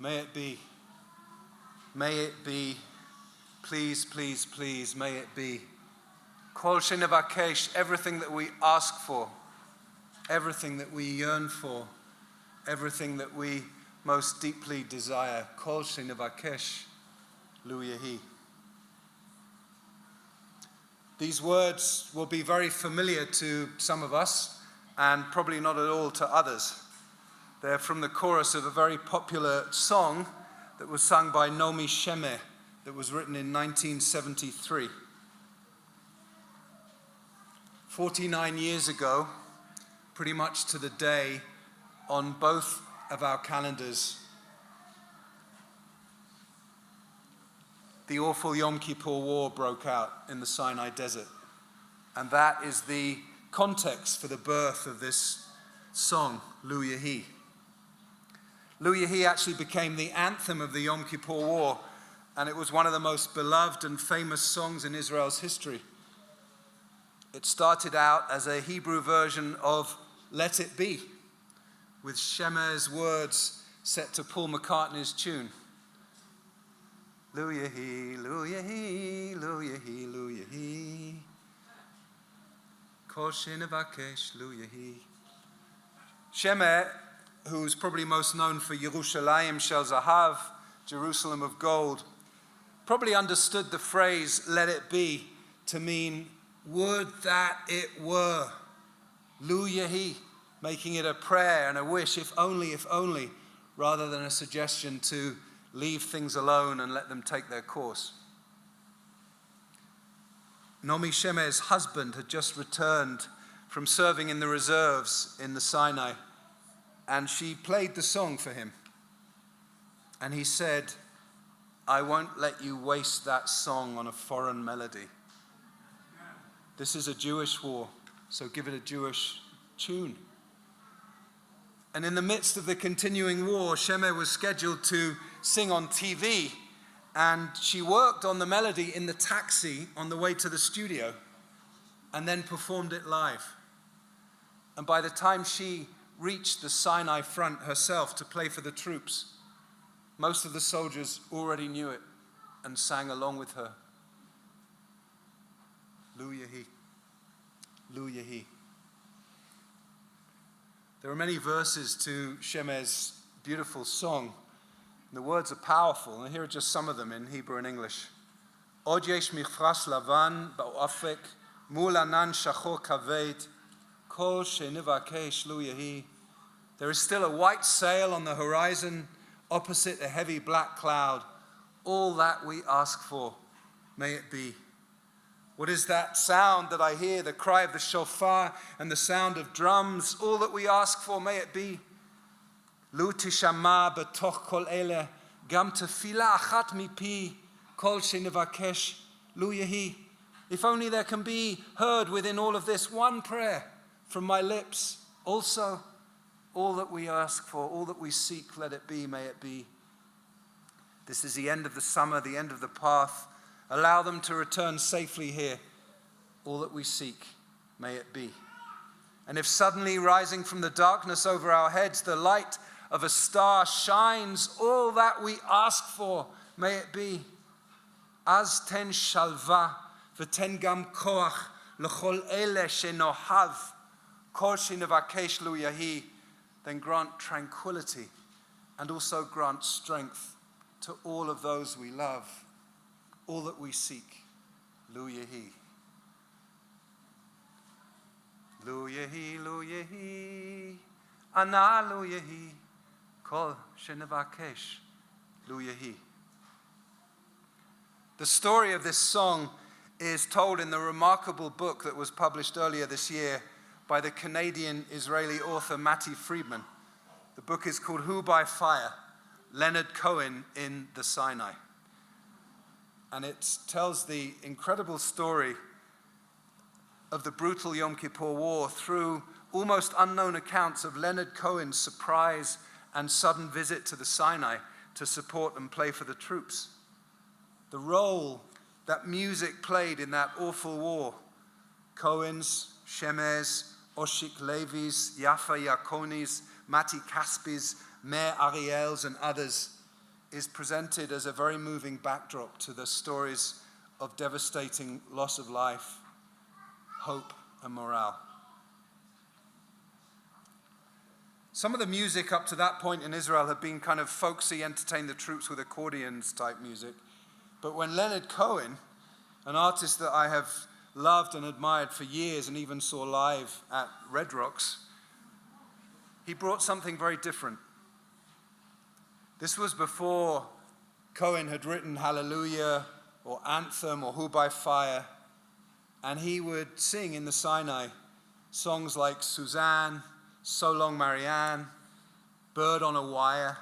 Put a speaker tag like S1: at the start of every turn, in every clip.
S1: May it be. May it be. Please, please, please, may it be. Kol shenevakesh, everything that we ask for, everything that we yearn for, everything that we most deeply desire. Kol shenevakesh lu yehi. These words will be very familiar to some of us and probably not at all to others. They're from the chorus of a very popular song that was sung by Naomi Shemer that was written in 1973. 49 years ago, pretty much to the day, on both of our calendars, the awful Yom Kippur War broke out in the Sinai Desert. And that is the context for the birth of this song, Lu Yehi. Lu Yehi actually became the anthem of the Yom Kippur War, and it was one of the most beloved and famous songs in Israel's history. It started out as a Hebrew version of Let It Be, with Shemer's words set to Paul McCartney's tune. Lu Yehi, Lu Yehi, Lu Yehi, Lu Yehi. Kol shenevakesh Lu Yehi. Shemer, who's probably most known for Yerushalayim Shel Zahav, Jerusalem of gold, probably understood the phrase "let it be" to mean "would that it were." Lu Yehi, making it a prayer and a wish, if only, rather than a suggestion to leave things alone and let them take their course. Naomi Shemer's husband had just returned from serving in the reserves in the Sinai, and she played the song for him. And he said, "I won't let you waste that song on a foreign melody. This is a Jewish war, so give it a Jewish tune." And in the midst of the continuing war, Shemer was scheduled to sing on TV, and she worked on the melody in the taxi on the way to the studio, and then performed it live. And by the time she reached the Sinai front herself to play for the troops, most of the soldiers already knew it and sang along with her. Lu Yehi, Lu Yehi. There are many verses to Shemer's beautiful song. The words are powerful, and here are just some of them in Hebrew and English. Od yesh michras lavan ba'ofek mul anan shachor kaved kol shenevakesh lu yehi. There is still a white sail on the horizon, opposite a heavy black cloud. All that we ask for, may it be. What is that sound that I hear? The cry of the shofar and the sound of drums. All that we ask for, may it be. Lu tishama betoch kol ele gam tefila achat mipi kol shenevakesh lu yehi. If only there can be heard within all of this one prayer from my lips. Also, all that we ask for, all that we seek, let it be, may it be. This is the end of the summer, the end of the path. Allow them to return safely here. All that we seek, may it be. And if suddenly rising from the darkness over our heads, the light of a star shines, all that we ask for, may it be. Az ten shalva v'ten gam koach l'chol ele shenohav kol shenevakesh lu yehi. Then grant tranquility and also grant strength to all of those we love. All that we seek, Lu Yehi. Lu Yehi, Lu Yehi, Ana Lu Yehi, Kol shenevakesh Lu Yehi. The story of this song is told in the remarkable book that was published earlier this year by the Canadian-Israeli author Matty Friedman. The book is called Who by Fire? Leonard Cohen in the Sinai. And it tells the incredible story of the brutal Yom Kippur War through almost unknown accounts of Leonard Cohen's surprise and sudden visit to the Sinai to support and play for the troops. The role that music played in that awful war. Cohen's, Shemer's, Oshik Levi's, Yafa Yakoni's, Mati Caspi's, Meir Ariel's, and others is presented as a very moving backdrop to the stories of devastating loss of life, hope, and morale. Some of the music up to that point in Israel had been kind of folksy, entertain the troops with accordions type music. But when Leonard Cohen, an artist that I have loved and admired for years and even saw live at Red Rocks, he brought something very different. This was before Cohen had written Hallelujah or Anthem or Who by Fire, and he would sing in the Sinai songs like Suzanne, So Long Marianne, Bird on a Wire,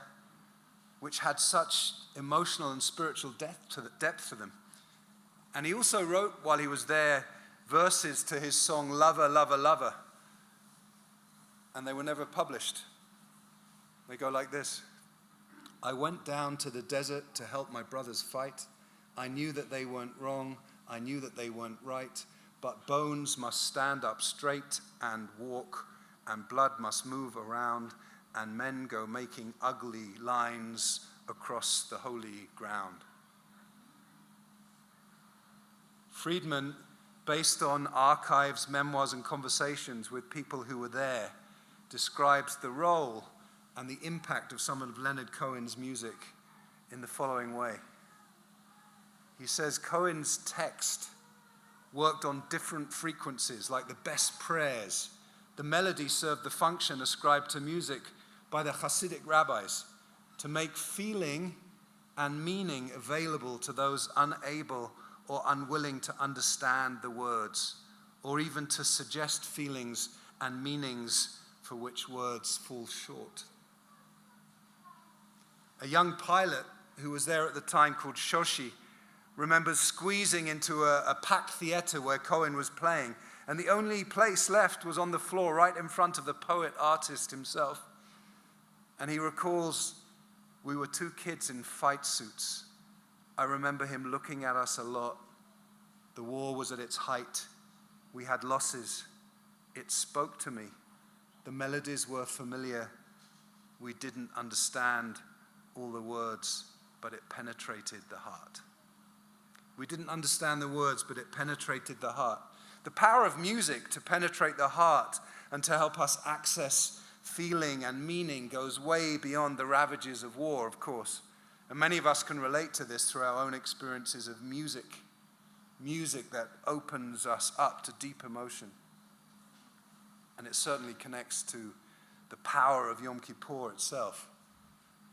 S1: which had such emotional and spiritual depth to them. And he also wrote, while he was there, verses to his song Lover, Lover, Lover. And they were never published. They go like this. I went down to the desert to help my brothers fight. I knew that they weren't wrong. I knew that they weren't right. But bones must stand up straight and walk, and blood must move around, and men go making ugly lines across the holy ground. Friedman, based on archives, memoirs, and conversations with people who were there, describes the role and the impact of some of Leonard Cohen's music in the following way. He says Cohen's text worked on different frequencies, like the best prayers. The melody served the function ascribed to music by the Hasidic rabbis to make feeling and meaning available to those unable or unwilling to understand the words, or even to suggest feelings and meanings for which words fall short. A young pilot who was there at the time, called Shoshi, remembers squeezing into a packed theater where Cohen was playing, and the only place left was on the floor right in front of the poet-artist himself. And he recalls, we were two kids in fight suits. I remember him looking at us a lot. The war was at its height. We had losses. It spoke to me. The melodies were familiar. We didn't understand all the words, but it penetrated the heart. We didn't understand the words, but it penetrated the heart. The power of music to penetrate the heart and to help us access feeling and meaning goes way beyond the ravages of war, of course. And many of us can relate to this through our own experiences of music. Music that opens us up to deep emotion. And it certainly connects to the power of Yom Kippur itself,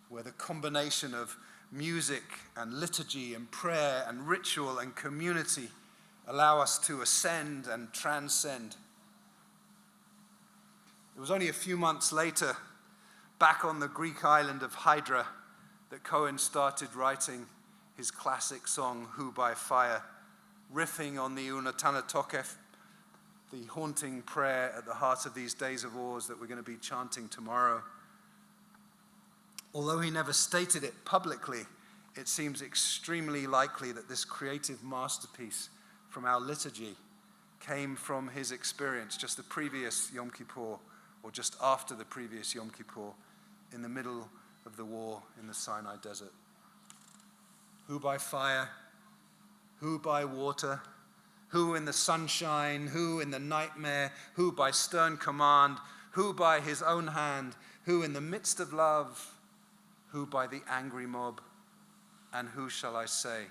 S1: where the combination of music and liturgy and prayer and ritual and community allow us to ascend and transcend. It was only a few months later, back on the Greek island of Hydra, that Cohen started writing his classic song, Who by Fire, riffing on the Unatana Tokef, the haunting prayer at the heart of these days of wars that we're going to be chanting tomorrow. Although he never stated it publicly, it seems extremely likely that this creative masterpiece from our liturgy came from his experience just the previous Yom Kippur, or just after the previous Yom Kippur, in the middle of the war in the Sinai desert. Who by fire, who by water, who in the sunshine, who in the nightmare, who by stern command, who by his own hand, who in the midst of love, who by the angry mob, and who shall I say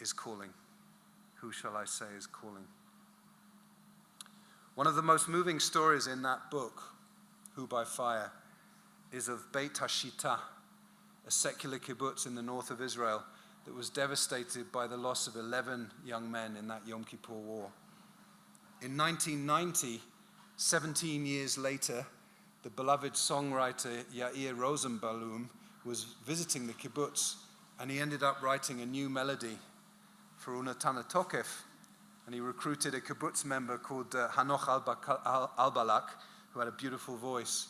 S1: is calling? Who shall I say is calling? One of the most moving stories in that book, Who by Fire, is of Beit Hashita, a secular kibbutz in the north of Israel that was devastated by the loss of 11 young men in that Yom Kippur War. In 1990, 17 years later, the beloved songwriter Yair Rosenblum was visiting the kibbutz, and he ended up writing a new melody for Unatana Tokef, and he recruited a kibbutz member called Hanoch Albalak, who had a beautiful voice,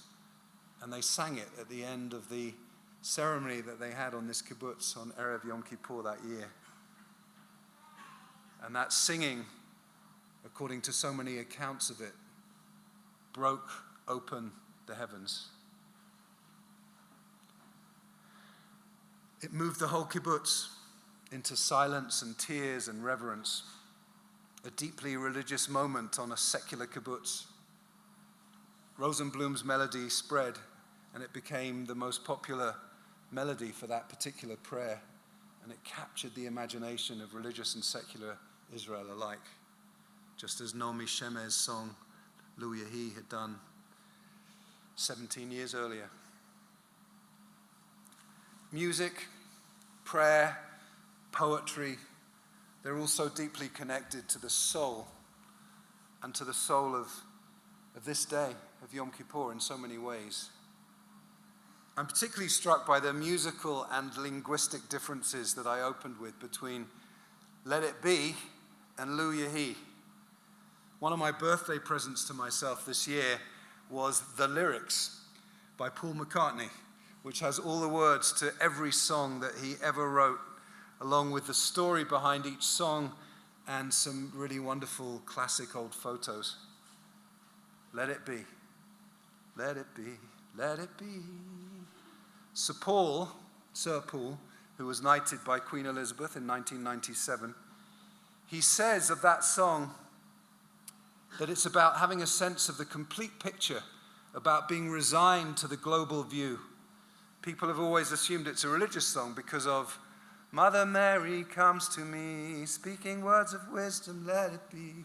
S1: and they sang it at the end of the ceremony that they had on this kibbutz on Erev Yom Kippur that year. And that singing, according to so many accounts of it, broke open the heavens. It moved the whole kibbutz into silence and tears and reverence, a deeply religious moment on a secular kibbutz. Rosenblum's melody spread, and it became the most popular melody for that particular prayer, and it captured the imagination of religious and secular Israel alike, just as Naomi Shemez's song, Lu Yehi, had done 17 years earlier. Music, prayer, poetry, they're all so deeply connected to the soul and to the soul of this day, of Yom Kippur, in so many ways. I'm particularly struck by the musical and linguistic differences that I opened with between Let It Be and Lu Yehi. One of my birthday presents to myself this year was The Lyrics by Paul McCartney, which has all the words to every song that he ever wrote, along with the story behind each song and some really wonderful classic old photos. Let it be, let it be, let it be. Sir Paul, who was knighted by Queen Elizabeth in 1997, he says of that song that it's about having a sense of the complete picture, about being resigned to the global view. People have always assumed it's a religious song because of Mother Mary comes to me, speaking words of wisdom, let it be.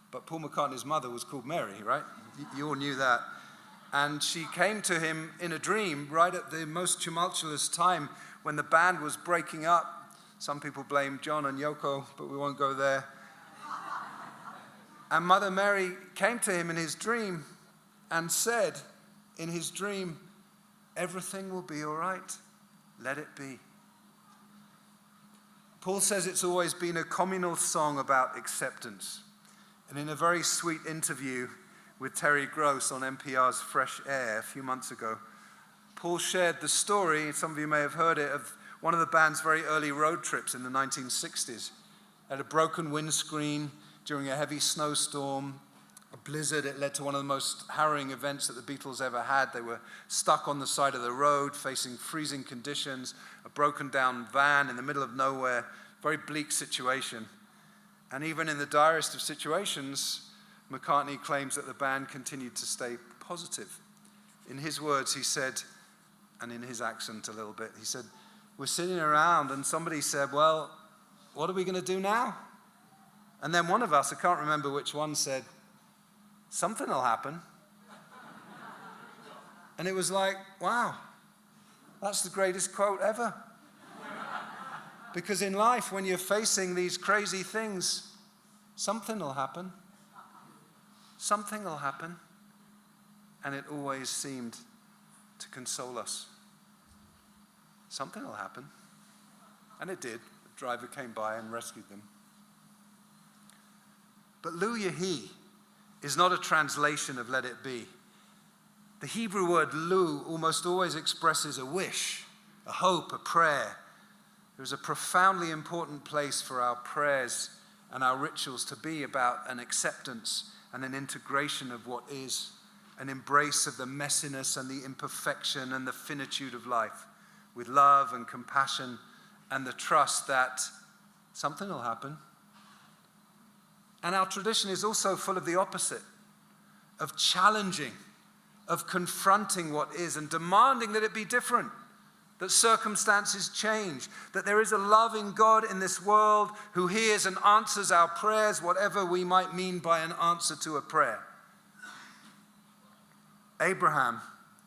S1: But Paul McCartney's mother was called Mary, right? You all knew that. And she came to him in a dream right at the most tumultuous time when the band was breaking up. Some people blame John and Yoko, but we won't go there. And Mother Mary came to him in his dream and said in his dream, everything will be all right. Let it be. Paul says it's always been a communal song about acceptance. And in a very sweet interview with Terry Gross on NPR's Fresh Air a few months ago, Paul shared the story, some of you may have heard it, of one of the band's very early road trips in the 1960s. At a broken windscreen during a heavy snowstorm, a blizzard. It led to one of the most harrowing events that the Beatles ever had. They were stuck on the side of the road, facing freezing conditions, a broken down van in the middle of nowhere, very bleak situation. And even in the direst of situations, McCartney claims that the band continued to stay positive. In his words, he said, and in his accent a little bit, he said, we're sitting around and somebody said, well, what are we going to do now? And then one of us, I can't remember which one, said, something will happen. And it was like, wow, that's the greatest quote ever. Because in life, when you're facing these crazy things, something will happen. Something will happen. And it always seemed to console us. Something will happen. And it did. The driver came by and rescued them. But Lu Yehi is not a translation of Let It Be. The Hebrew word Lu almost always expresses a wish, a hope, a prayer. There's a profoundly important place for our prayers and our rituals to be about an acceptance and an integration of what is, an embrace of the messiness and the imperfection and the finitude of life, with love and compassion and the trust that something will happen. And our tradition is also full of the opposite, of challenging, of confronting what is and demanding that it be different, that circumstances change, that there is a loving God in this world who hears and answers our prayers, whatever we might mean by an answer to a prayer. Abraham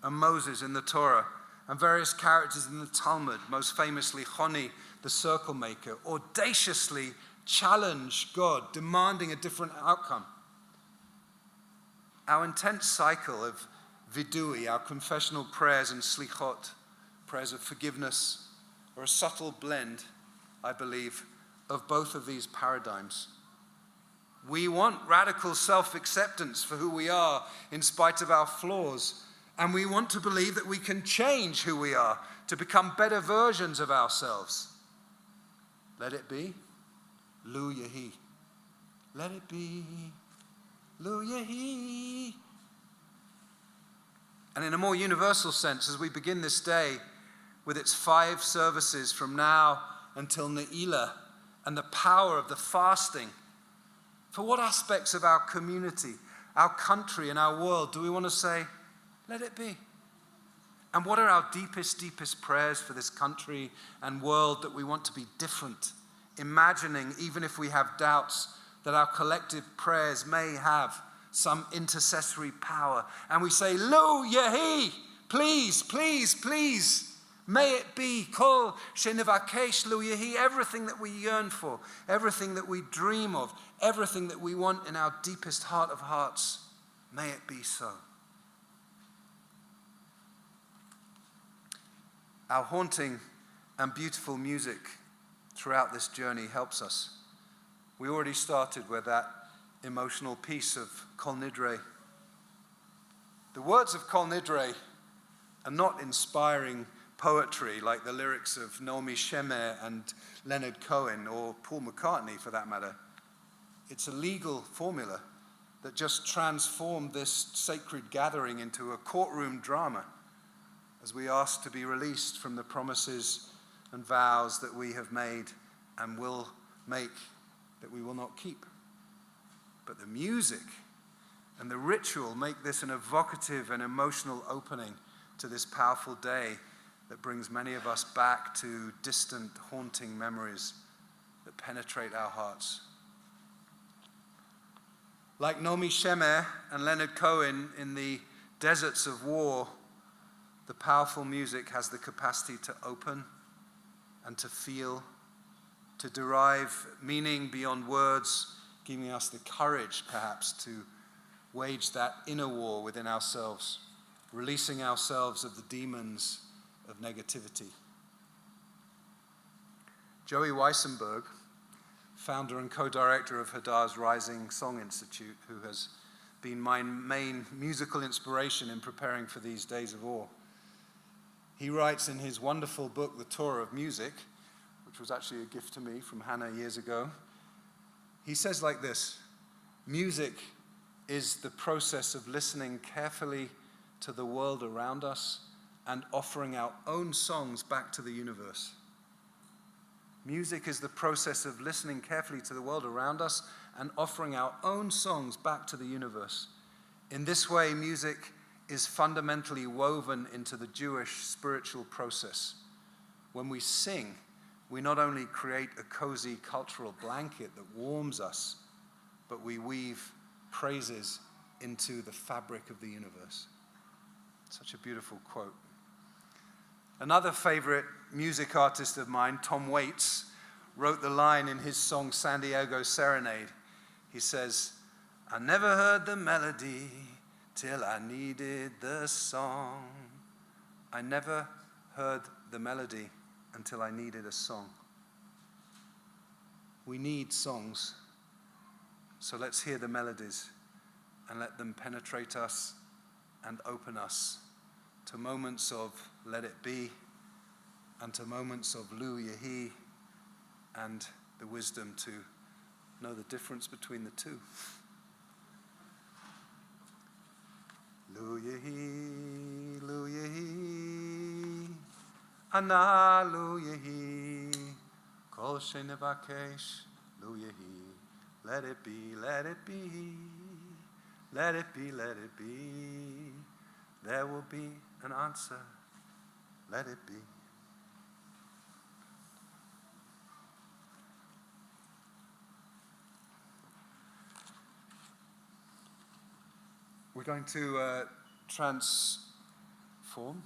S1: and Moses in the Torah and various characters in the Talmud, most famously Choni, the circle maker, audaciously challenge God, demanding a different outcome. Our intense cycle of vidui, our confessional prayers and slichot, prayers of forgiveness, are a subtle blend, I believe, of both of these paradigms. We want radical self-acceptance for who we are in spite of our flaws, and we want to believe that we can change who we are to become better versions of ourselves. Let it be. Lu Yehi. Let it be. Lu Yehi. And in a more universal sense, as we begin this day, with its 5 services from now until Ne'ilah, and the power of the fasting. For what aspects of our community, our country, and our world do we want to say, let it be? And what are our deepest prayers for this country and world that we want to be different? Imagining, even if we have doubts, that our collective prayers may have some intercessory power. And we say, Lo Yehi, please, please, please, may it be. Kol shenevakesh lo yehi, everything that we yearn for, everything that we dream of, everything that we want in our deepest heart of hearts, may it be so. Our haunting and beautiful music throughout this journey helps us. We already started with that emotional piece of Kol Nidre. The words of Kol Nidre are not inspiring poetry like the lyrics of Naomi Shemer and Leonard Cohen or Paul McCartney for that matter. It's a legal formula that just transformed this sacred gathering into a courtroom drama as we ask to be released from the promises and vows that we have made and will make that we will not keep. But the music and the ritual make this an evocative and emotional opening to this powerful day that brings many of us back to distant, haunting memories that penetrate our hearts. Like Naomi Shemer and Leonard Cohen in the deserts of war, the powerful music has the capacity to open and to feel, to derive meaning beyond words, giving us the courage, perhaps, to wage that inner war within ourselves, releasing ourselves of the demons of negativity. Joey Weissenberg, founder and co-director of Hadar's Rising Song Institute, who has been my main musical inspiration in preparing for these days of awe. He writes in his wonderful book, The Torah of Music, which was actually a gift to me from Hannah years ago, he says like this: music is the process of listening carefully to the world around us and offering our own songs back to the universe. Music is the process of listening carefully to the world around us and offering our own songs back to the universe. In this way, music is fundamentally woven into the Jewish spiritual process. When we sing, we not only create a cozy cultural blanket that warms us, but we weave praises into the fabric of the universe. Such a beautiful quote. Another favorite music artist of mine, Tom Waits, wrote the line in his song San Diego Serenade. He says, I never heard the melody till I needed the song. I never heard the melody until I needed a song. We need songs, so let's hear the melodies and let them penetrate us and open us to moments of let it be and to moments of Lu Yehi and the wisdom to know the difference between the two. Lu Yehi, Lu Yehi, Ana Lu Yehi, Kol shenevakesh Lu Yehi, let it be, let it be, let it be, let it be. There will be an answer, let it be. We're going to transform